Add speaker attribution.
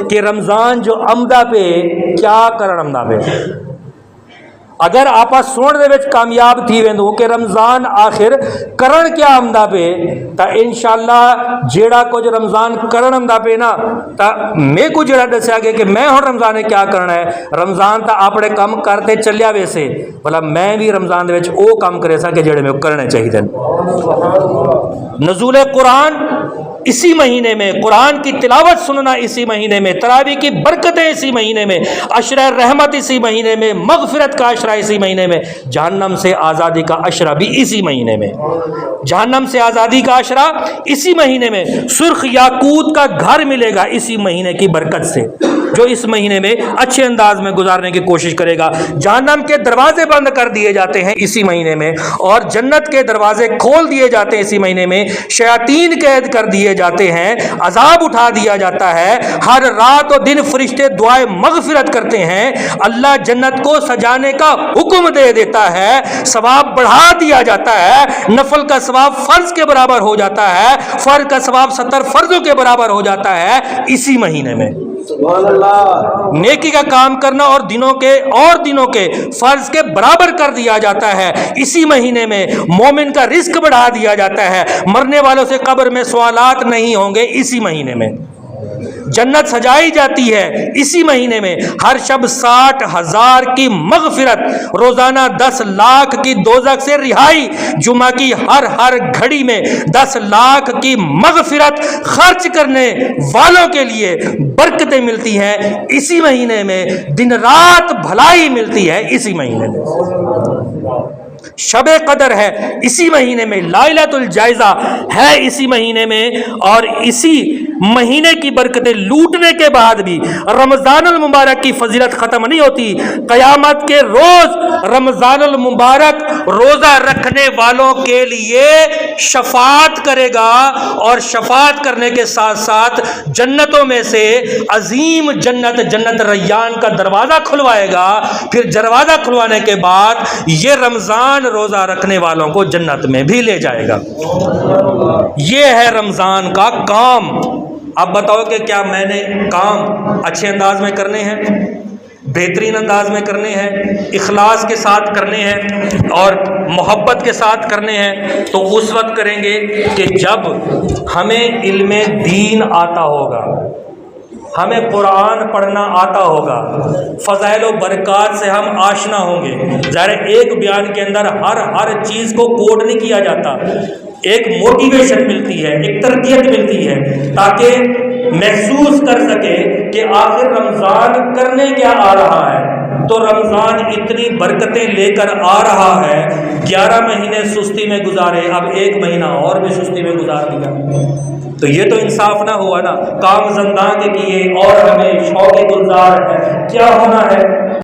Speaker 1: کہ رمضان جو آمدہ پہ کیا کرن آمدہ پہ اگر آپ سننے دے وچ کامیاب تھی ویندو کہ رمضان آخر کرن کیا آمدہ پہ تا انشاءاللہ جیڑا کچھ رمضان کرن آمدہ پہ نا تا میں کو جیڑا دسیا گیا کہ میں ہوں رمضان کیا کرنا ہے رمضان تا اپنے کام کرتے چلیا ویسے بھلا میں بھی رمضان دے وچ او کام کرے سا کہ جیڑے میں کرنے چاہیے نزول قرآن اسی مہینے میں قرآن کی تلاوت سننا اسی مہینے میں تراویح کی برکتیں اسی مہینے میں عشرہ رحمت اسی مہینے میں مغفرت کا عشرہ اسی مہینے میں جہنم سے آزادی کا عشرہ بھی اسی مہینے میں جہنم سے آزادی کا عشرہ اسی مہینے میں سرخ یاقوت کا گھر ملے گا اسی مہینے کی برکت سے جو اس مہینے میں اچھے انداز میں گزارنے کی کوشش کرے گا جہنم کے دروازے بند کر دیے جاتے ہیں اسی مہینے میں اور جنت کے دروازے کھول دیے جاتے ہیں اسی مہینے میں شیاطین قید کر دیے جاتے ہیں عذاب اٹھا دیا جاتا ہے ہر رات و دن فرشتے دعائیں مغفرت کرتے ہیں اللہ جنت کو سجانے کا حکم دے دیتا ہے ثواب بڑھا دیا جاتا ہے نفل کا ثواب فرض کے برابر ہو جاتا ہے فرض کا ثواب 70 فرضوں کے برابر ہو جاتا ہے اسی مہینے میں
Speaker 2: سبحان اللہ
Speaker 1: نیکی کا کام کرنا اور دنوں کے فرض کے برابر کر دیا جاتا ہے اسی مہینے میں مومن کا رزق بڑھا دیا جاتا ہے مرنے والوں سے قبر میں سوالات نہیں ہوں گے اسی مہینے میں جنت سجائی جاتی ہے اسی مہینے میں ہر شب 60,000 کی مغفرت روزانہ 10 لاکھ کی دوزخ سے رہائی جمعہ کی ہر گھڑی میں 10 لاکھ کی مغفرت خرچ کرنے والوں کے لیے برکتیں ملتی ہیں اسی مہینے میں دن رات بھلائی ملتی ہے اسی مہینے میں شب قدر ہے اسی مہینے میں لائلۃ الجائزہ ہے اسی مہینے میں اور اسی مہینے کی برکتیں لوٹنے کے بعد بھی رمضان المبارک کی فضیلت ختم نہیں ہوتی قیامت کے روز رمضان المبارک روزہ رکھنے والوں کے لیے شفاعت کرے گا اور شفاعت کرنے کے ساتھ ساتھ جنتوں میں سے عظیم جنت ریان کا دروازہ کھلوائے گا پھر دروازہ کھلوانے کے بعد یہ رمضان روزہ رکھنے والوں کو جنت میں بھی لے جائے گا یہ ہے رمضان کا کام اب بتاؤ کہ کیا میں نے کام اچھے انداز میں کرنے ہیں بہترین انداز میں کرنے ہیں اخلاص کے ساتھ کرنے ہیں اور محبت کے ساتھ کرنے ہیں تو اس وقت کریں گے کہ جب ہمیں علم دین آتا ہوگا ہمیں قرآن پڑھنا آتا ہوگا فضائل و برکات سے ہم آشنا ہوں گے ظاہر ایک بیان کے اندر ہر چیز کو کوڈ نہیں کیا جاتا ایک موٹیویشن ملتی ہے ایک تربیت ملتی ہے تاکہ محسوس کر سکے کہ آخر رمضان کرنے کیا آ رہا ہے تو رمضان اتنی برکتیں لے کر آ رہا ہے 11 مہینے سستی میں گزارے اب 1 مہینہ اور بھی سستی میں گزار دیا تو یہ تو انصاف نہ ہوا نا کام زندہ کے کیے اور ہمیں شوق گلزار ہے کیا ہونا ہے